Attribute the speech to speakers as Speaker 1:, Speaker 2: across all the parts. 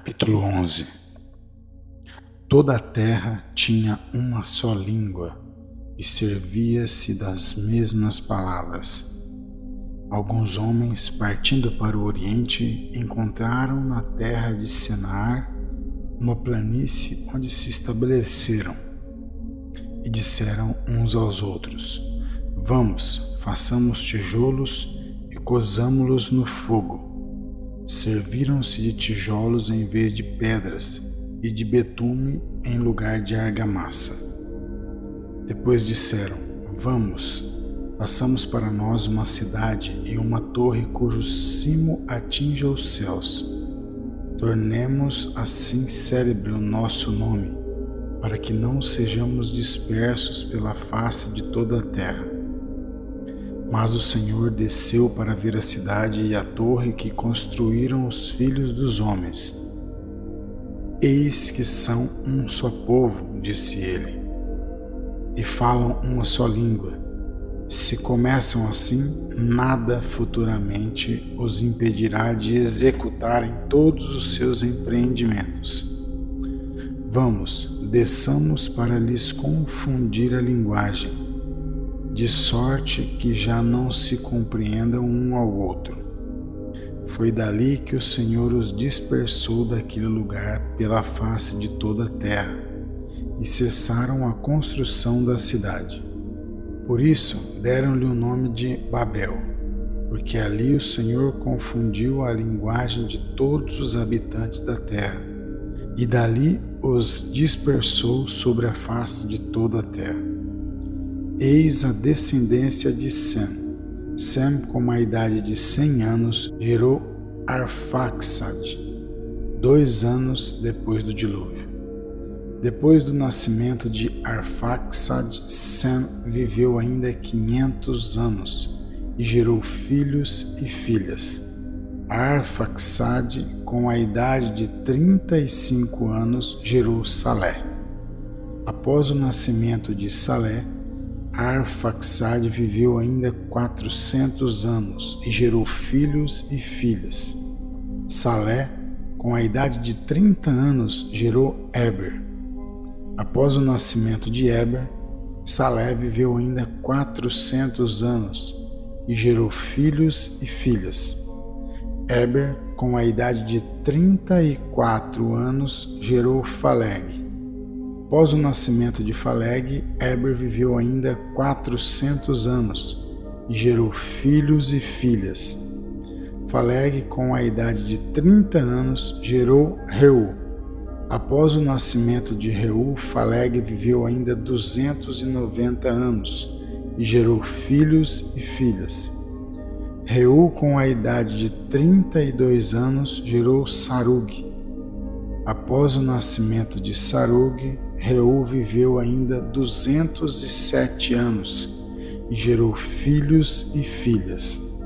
Speaker 1: Capítulo 11. Toda a terra tinha uma só língua e servia-se das mesmas palavras. Alguns homens, partindo para o Oriente, encontraram na terra de Senaar uma planície onde se estabeleceram e disseram uns aos outros: Vamos, façamos tijolos e cozamo-los no fogo. Serviram-se de tijolos em vez de pedras e de betume em lugar de argamassa. Depois disseram: Vamos, façamos para nós uma cidade e uma torre cujo cimo atinja os céus. Tornemos assim célebre o nosso nome, para que não sejamos dispersos pela face de toda a terra. Mas o Senhor desceu para ver a cidade e a torre que construíram os filhos dos homens. Eis que são um só povo, disse ele, e falam uma só língua. Se começam assim, nada futuramente os impedirá de executarem todos os seus empreendimentos. Vamos, desçamos para lhes confundir a linguagem, de sorte que já não se compreendam um ao outro. Foi dali que o Senhor os dispersou daquele lugar pela face de toda a terra, e cessaram a construção da cidade. Por isso deram-lhe o nome de Babel, porque ali o Senhor confundiu a linguagem de todos os habitantes da terra, e dali os dispersou sobre a face de toda a terra. Eis a descendência de Sem. Sem, com a idade de 100 anos, gerou Arfaxade, 2 anos depois do dilúvio. Depois do nascimento de Arfaxade, Sem viveu ainda 500 anos e gerou filhos e filhas. Arfaxade, com a idade de 35 anos, gerou Salé. Após o nascimento de Salé, Arfaxade viveu ainda 400 anos e gerou filhos e filhas. Salé, com a idade de 30 anos, gerou Eber. Após o nascimento de Eber, Salé viveu ainda 400 anos e gerou filhos e filhas. Eber, com a idade de 34 anos, gerou Faleg. Após o nascimento de Faleg, Eber viveu ainda 400 anos e gerou filhos e filhas. Faleg, com a idade de 30 anos, gerou Reu. Após o nascimento de Reu, Faleg viveu ainda 290 anos e gerou filhos e filhas. Reu, com a idade de 32 anos, gerou Sarug. Após o nascimento de Sarug, Reu viveu ainda 207 anos e gerou filhos e filhas.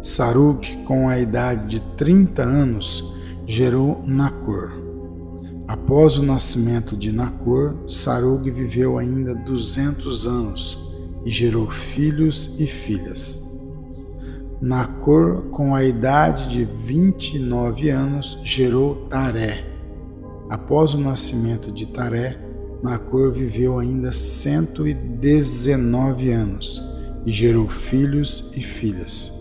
Speaker 1: Sarug, com a idade de 30 anos, gerou Nacor. Após o nascimento de Nacor, Sarug viveu ainda 200 anos e gerou filhos e filhas. Nacor, com a idade de 29 anos, gerou Taré. Após o nascimento de Taré, Nacor viveu ainda 119 anos e gerou filhos e filhas.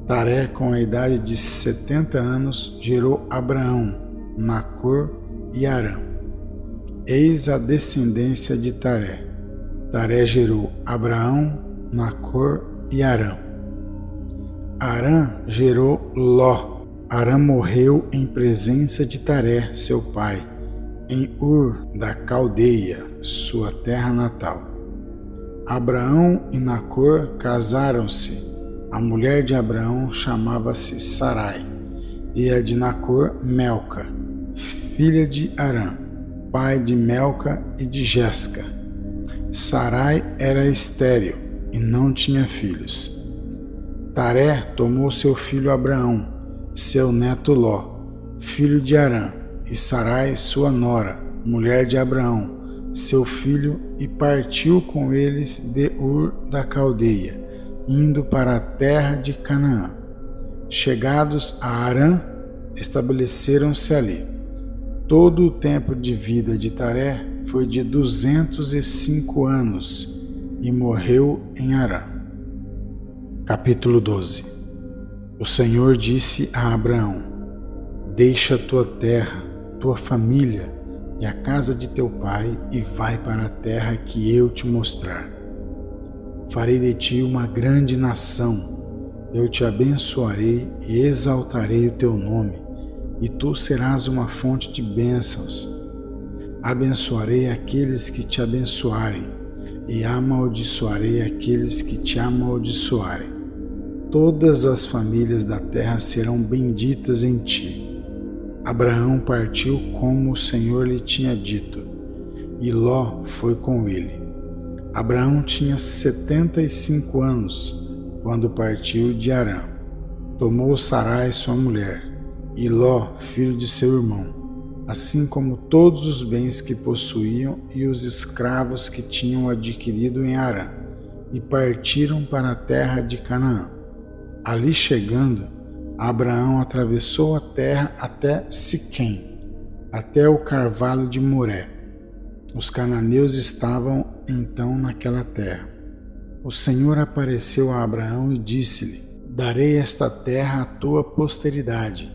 Speaker 1: Taré, com a idade de 70 anos, gerou Abraão, Nacor e Arã. Eis a descendência de Taré. Taré gerou Abraão, Nacor e Arã. Arã gerou Ló. Arã morreu em presença de Taré, seu pai, em Ur da Caldeia, sua terra natal. Abraão e Nacor casaram-se. A mulher de Abraão chamava-se Sarai, e a de Nacor, Melca, filha de Arã, pai de Melca e de Jesca. Sarai era estéril e não tinha filhos. Taré tomou seu filho Abraão, seu neto Ló, filho de Arã, e Sarai, sua nora, mulher de Abraão, seu filho, e partiu com eles de Ur da Caldeia, indo para a terra de Canaã. Chegados a Harã, estabeleceram-se ali. Todo o tempo de vida de Taré foi de 205 anos e morreu em Harã. Capítulo 12. O Senhor disse a Abraão: Deixa tua terra, tua família e a casa de teu pai e vai para a terra que eu te mostrar. Farei de ti uma grande nação. Eu te abençoarei e exaltarei o teu nome, e tu serás uma fonte de bênçãos. Abençoarei aqueles que te abençoarem, e amaldiçoarei aqueles que te amaldiçoarem. Todas as famílias da terra serão benditas em ti. Abraão partiu como o Senhor lhe tinha dito, e Ló foi com ele. Abraão tinha 75 anos quando partiu de Harã. Tomou Sarai sua mulher, e Ló, filho de seu irmão, assim como todos os bens que possuíam e os escravos que tinham adquirido em Harã, e partiram para a terra de Canaã. Ali chegando, Abraão atravessou a terra até Siquém, até o carvalho de Moré. Os cananeus estavam então naquela terra. O Senhor apareceu a Abraão e disse-lhe: Darei esta terra à tua posteridade.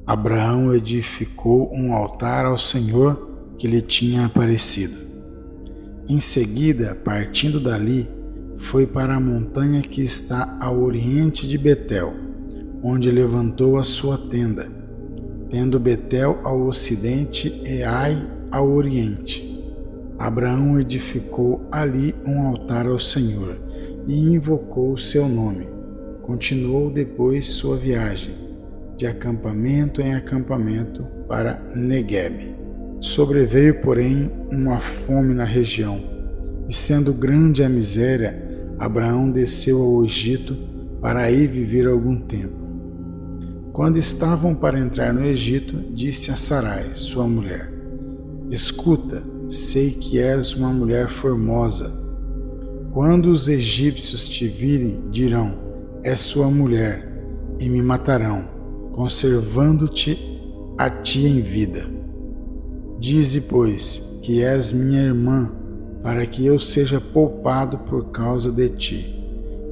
Speaker 1: Abraão edificou um altar ao Senhor que lhe tinha aparecido. Em seguida, partindo dali, foi para a montanha que está ao oriente de Betel, onde levantou a sua tenda, tendo Betel ao ocidente e Ai ao oriente. Abraão edificou ali um altar ao Senhor e invocou o seu nome. Continuou depois sua viagem, de acampamento em acampamento para Neguebe. Sobreveio, porém, uma fome na região, e sendo grande a miséria, Abraão desceu ao Egito para aí viver algum tempo. Quando estavam para entrar no Egito, disse a Sarai, sua mulher: Escuta, sei que és uma mulher formosa. Quando os egípcios te virem, dirão: É sua mulher, e me matarão, conservando-te a ti em vida. Dize, pois, que és minha irmã, para que eu seja poupado por causa de ti,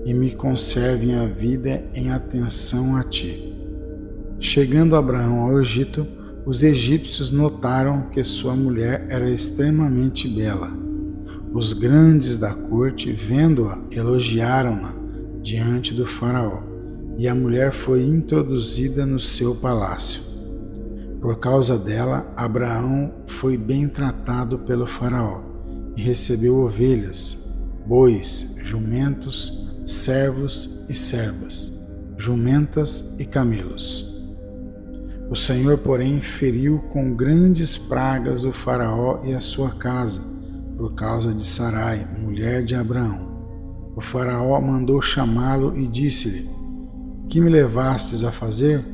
Speaker 1: e me conservem a vida em atenção a ti. Chegando Abraão ao Egito, os egípcios notaram que sua mulher era extremamente bela. Os grandes da corte, vendo-a, elogiaram-na diante do faraó, e a mulher foi introduzida no seu palácio. Por causa dela, Abraão foi bem tratado pelo faraó, e recebeu ovelhas, bois, jumentos, servos e servas, jumentas e camelos. O Senhor, porém, feriu com grandes pragas o faraó e a sua casa, por causa de Sarai, mulher de Abraão. O faraó mandou chamá-lo e disse-lhe: Que me levastes a fazer?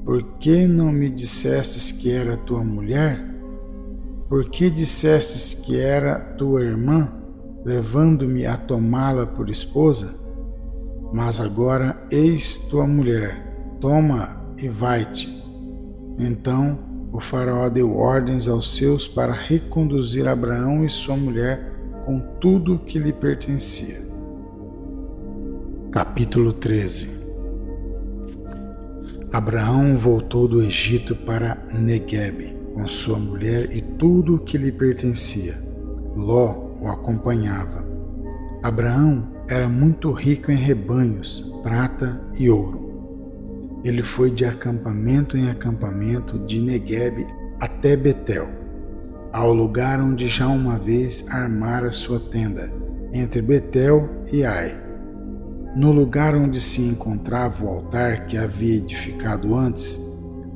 Speaker 1: Por que não me dissestes que era tua mulher? Por que dissestes que era tua irmã, levando-me a tomá-la por esposa? Mas agora eis tua mulher, toma e vai-te. Então o faraó deu ordens aos seus para reconduzir Abraão e sua mulher com tudo o que lhe pertencia. Capítulo 13. Abraão voltou do Egito para Neguebe com sua mulher e tudo o que lhe pertencia. Ló o acompanhava. Abraão era muito rico em rebanhos, prata e ouro. Ele foi de acampamento em acampamento de Neguebe até Betel, ao lugar onde já uma vez armara sua tenda, entre Betel e Ai. No lugar onde se encontrava o altar que havia edificado antes,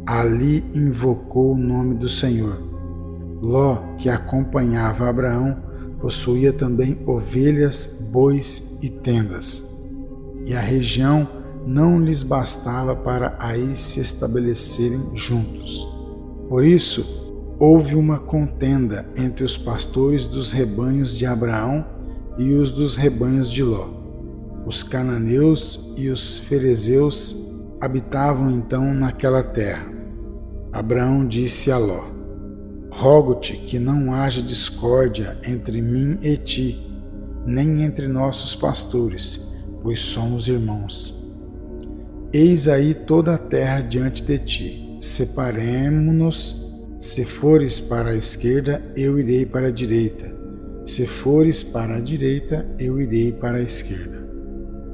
Speaker 1: ali invocou o nome do Senhor. Ló, que acompanhava Abraão, possuía também ovelhas, bois e tendas, e a região não lhes bastava para aí se estabelecerem juntos. Por isso, houve uma contenda entre os pastores dos rebanhos de Abraão e os dos rebanhos de Ló. Os cananeus e os ferezeus habitavam então naquela terra. Abraão disse a Ló: Rogo-te que não haja discórdia entre mim e ti, nem entre nossos pastores, pois somos irmãos. Eis aí toda a terra diante de ti. Separemo-nos. Se fores para a esquerda, eu irei para a direita. Se fores para a direita, eu irei para a esquerda.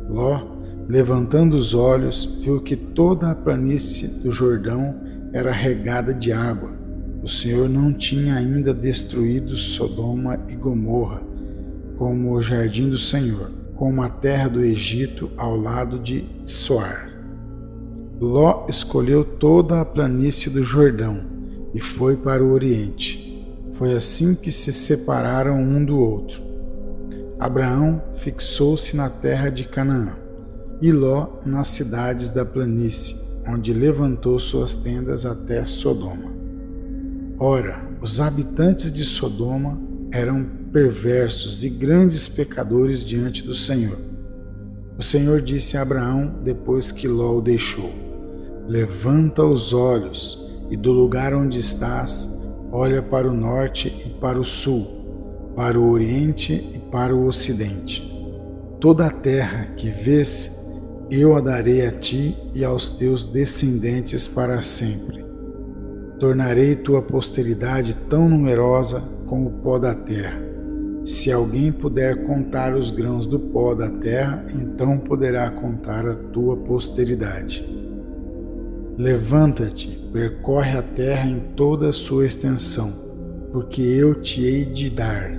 Speaker 1: Ló, levantando os olhos, viu que toda a planície do Jordão era regada de água. O Senhor não tinha ainda destruído Sodoma e Gomorra, como o jardim do Senhor, como a terra do Egito ao lado de Soar. Ló escolheu toda a planície do Jordão e foi para o Oriente. Foi assim que se separaram um do outro. Abraão fixou-se na terra de Canaã, e Ló nas cidades da planície, onde levantou suas tendas até Sodoma. Ora, os habitantes de Sodoma eram perversos e grandes pecadores diante do Senhor. O Senhor disse a Abraão depois que Ló o deixou: levanta os olhos e do lugar onde estás, olha para o norte e para o sul, para o oriente e para o ocidente. Toda a terra que vês, eu a darei a ti e aos teus descendentes para sempre. Tornarei tua posteridade tão numerosa como o pó da terra. Se alguém puder contar os grãos do pó da terra, então poderá contar a tua posteridade. Levanta-te, percorre a terra em toda a sua extensão, porque eu te hei de dar.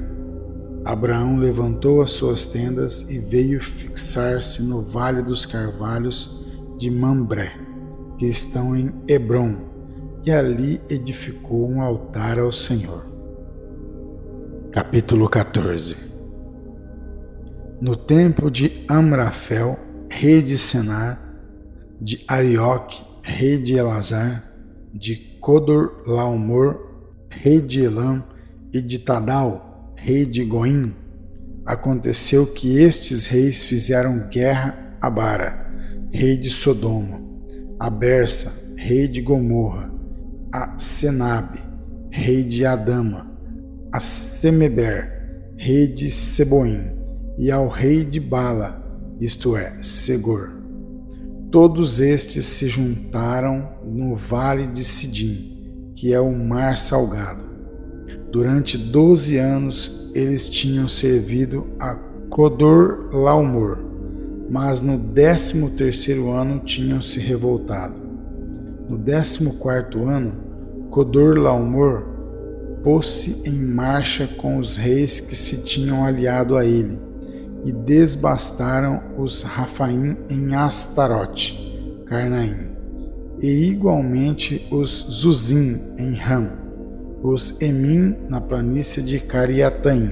Speaker 1: Abraão levantou as suas tendas e veio fixar-se no vale dos carvalhos de Mambré, que estão em Hebrom, e ali edificou um altar ao Senhor. Capítulo 14. No tempo de Amrafel, rei de Senar, de Arioque, rei de Elazar, de Codorlaomor, rei de Elam, e de Tadal, rei de Goim, aconteceu que estes reis fizeram guerra a Bara, rei de Sodoma, a Bersa, rei de Gomorra, a Senabe, rei de Adama, a Semeber, rei de Seboim, e ao rei de Bala, isto é, Segor. Todos estes se juntaram no vale de Sidim, que é o mar salgado. Durante 12 anos eles tinham servido a Codorlaomor, mas no 13º ano tinham se revoltado. No 14º ano, Codorlaomor pôs-se em marcha com os reis que se tinham aliado a ele, e desbastaram os Rafaim em Astarote, Carnaim, e igualmente os Zuzim em Ram, os Emim na planície de Cariataim,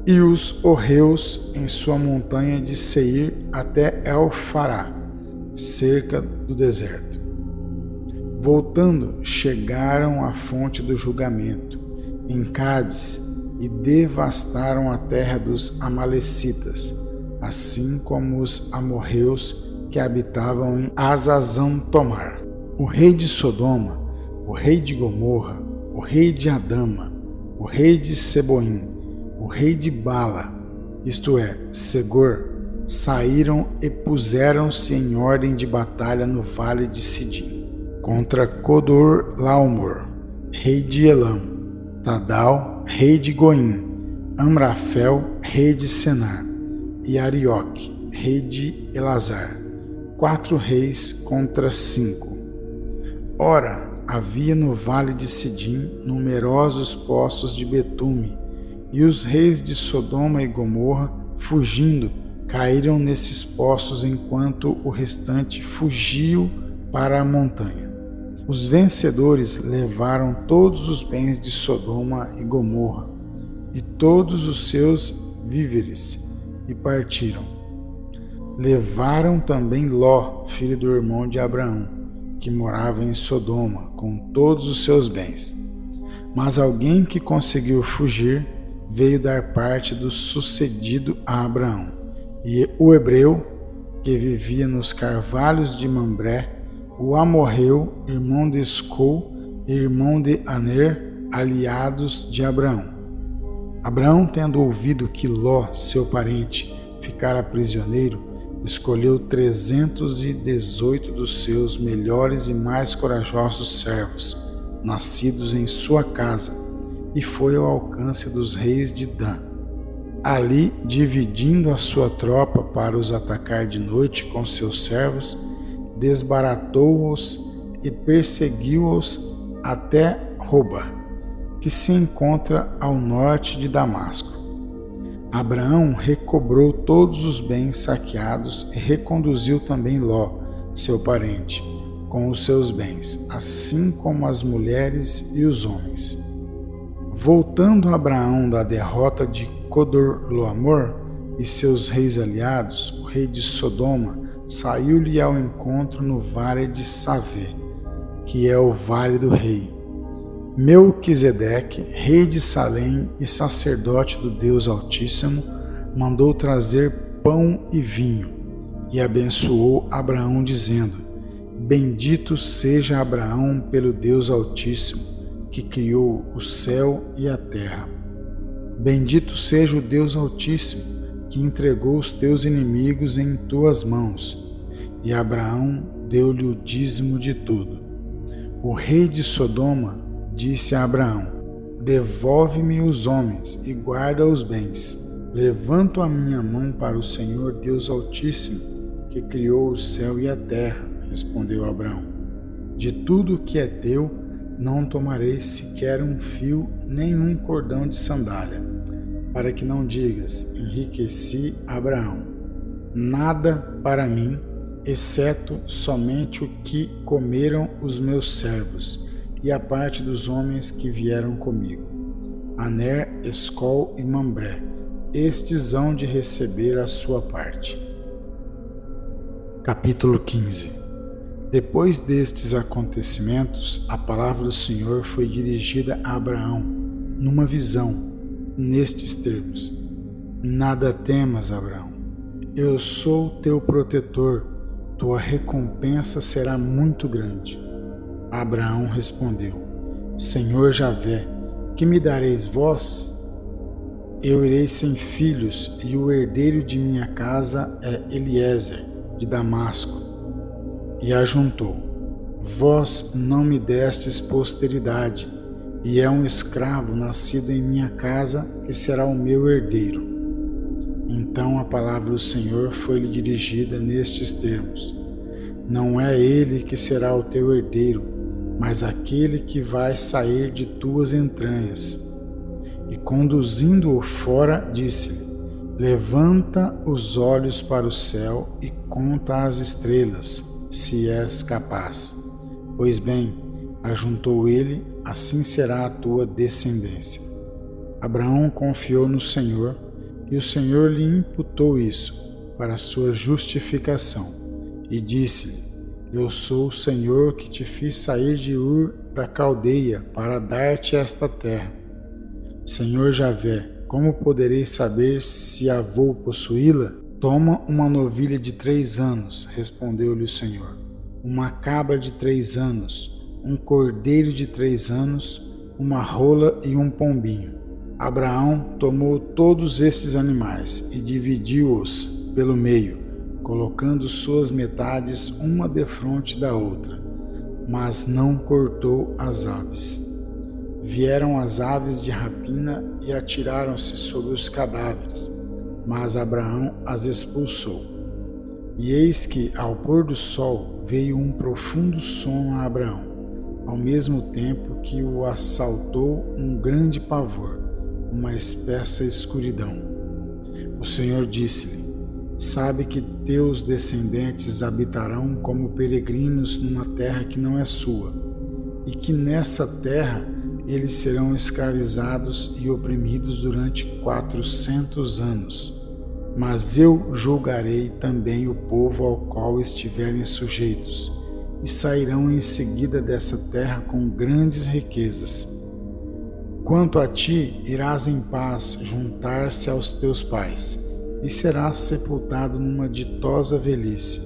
Speaker 1: e os Orreus em sua montanha de Seir até El-Fará, cerca do deserto. Voltando, chegaram à fonte do julgamento, em Cádiz, e devastaram a terra dos Amalecitas, assim como os amorreus que habitavam em Azazão-Tomar. O rei de Sodoma, o rei de Gomorra, o rei de Adama, o rei de Seboim, o rei de Bala, isto é, Segor, saíram e puseram-se em ordem de batalha no vale de Sidim, contra Codorlaomor, rei de Elam, Tadal, rei de Goim, Amrafel, rei de Senar, e Arioque, rei de Elazar, 4 reis contra 5. Ora, havia no vale de Sidim numerosos poços de betume, e os reis de Sodoma e Gomorra, fugindo, caíram nesses poços enquanto o restante fugiu para a montanha. Os vencedores levaram todos os bens de Sodoma e Gomorra e todos os seus víveres e partiram. Levaram também Ló, filho do irmão de Abraão, que morava em Sodoma, com todos os seus bens. Mas alguém que conseguiu fugir veio dar parte do sucedido a Abraão. E o hebreu, que vivia nos carvalhos de Mambré, o amorreu, irmão de Escol e irmão de Aner, aliados de Abraão. Abraão, tendo ouvido que Ló, seu parente, ficara prisioneiro, escolheu 318 dos seus melhores e mais corajosos servos, nascidos em sua casa, e foi ao alcance dos reis de Dan. Ali, dividindo a sua tropa para os atacar de noite com seus servos, desbaratou-os e perseguiu-os até Roba, que se encontra ao norte de Damasco. Abraão recobrou todos os bens saqueados e reconduziu também Ló, seu parente, com os seus bens, assim como as mulheres e os homens. Voltando Abraão da derrota de Codorlaomer e seus reis aliados, o rei de Sodoma saiu-lhe ao encontro no vale de Savé, que é o vale do rei. Melquisedeque, rei de Salém e sacerdote do Deus Altíssimo, mandou trazer pão e vinho, e abençoou Abraão, dizendo: Bendito seja Abraão pelo Deus Altíssimo, que criou o céu e a terra. Bendito seja o Deus Altíssimo, que entregou os teus inimigos em tuas mãos. E Abraão deu-lhe o dízimo de tudo. O rei de Sodoma disse a Abraão: Devolve-me os homens e guarda os bens. Levanto a minha mão para o Senhor Deus Altíssimo, que criou o céu e a terra, respondeu Abraão. De tudo que é teu, não tomarei sequer um fio, nem um cordão de sandália, para que não digas: enriqueci Abraão. Nada para mim, exceto somente o que comeram os meus servos, e a parte dos homens que vieram comigo, Aner, Escol e Mambré, estes hão de receber a sua parte. Capítulo 15. Depois destes acontecimentos, a palavra do Senhor foi dirigida a Abraão, numa visão, nestes termos: Nada temas, Abraão, eu sou teu protetor, tua recompensa será muito grande. Abraão respondeu: Senhor Javé, que me dareis vós? Eu irei sem filhos, e o herdeiro de minha casa é Eliezer, de Damasco. E ajuntou: Vós não me destes posteridade, e é um escravo nascido em minha casa que será o meu herdeiro. Então a palavra do Senhor foi-lhe dirigida nestes termos: Não é ele que será o teu herdeiro, mas aquele que vai sair de tuas entranhas. E conduzindo-o fora, disse-lhe: Levanta os olhos para o céu e conta as estrelas, se és capaz. Pois bem, ajuntou ele, assim será a tua descendência. Abraão confiou no Senhor, e o Senhor lhe imputou isso para a sua justificação, e disse-lhe: Eu sou o Senhor que te fiz sair de Ur da Caldeia para dar-te esta terra. Senhor Javé, como poderei saber se a vou possuí-la? Toma uma novilha de 3 anos, respondeu-lhe o Senhor, uma cabra de 3 anos, um cordeiro de 3 anos, uma rola e um pombinho. Abraão tomou todos estes animais e dividiu-os pelo meio, colocando suas metades uma defronte da outra, mas não cortou as aves. Vieram as aves de rapina e atiraram-se sobre os cadáveres, mas Abraão as expulsou. E eis que, ao pôr do sol, veio um profundo sono a Abraão, ao mesmo tempo que o assaltou um grande pavor, uma espessa escuridão. O Senhor disse-lhe: Sabe que teus descendentes habitarão como peregrinos numa terra que não é sua, e que nessa terra eles serão escravizados e oprimidos durante 400 anos. Mas eu julgarei também o povo ao qual estiverem sujeitos, e sairão em seguida dessa terra com grandes riquezas. Quanto a ti, irás em paz juntar-se aos teus pais, e serás sepultado numa ditosa velhice.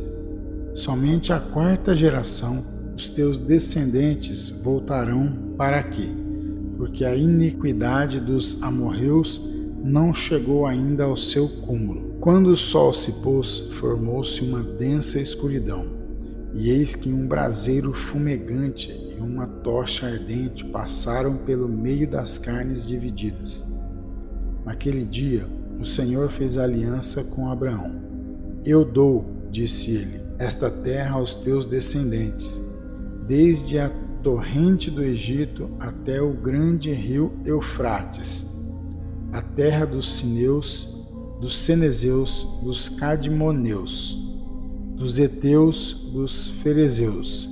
Speaker 1: Somente a 4ª geração, os teus descendentes voltarão para aqui, porque a iniquidade dos amorreus não chegou ainda ao seu cúmulo. Quando o sol se pôs, formou-se uma densa escuridão, e eis que um braseiro fumegante e uma tocha ardente passaram pelo meio das carnes divididas. Naquele dia, o Senhor fez aliança com Abraão. Eu dou, disse ele, esta terra aos teus descendentes, desde a torrente do Egito até o grande rio Eufrates, a terra dos sineus, dos cenezeus, dos cadmoneus, dos heteus, dos ferezeus,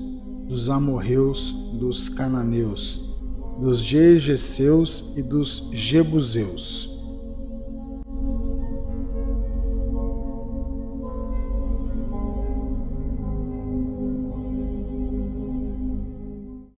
Speaker 1: dos amorreus, dos cananeus, dos gergeseus e dos jebuseus.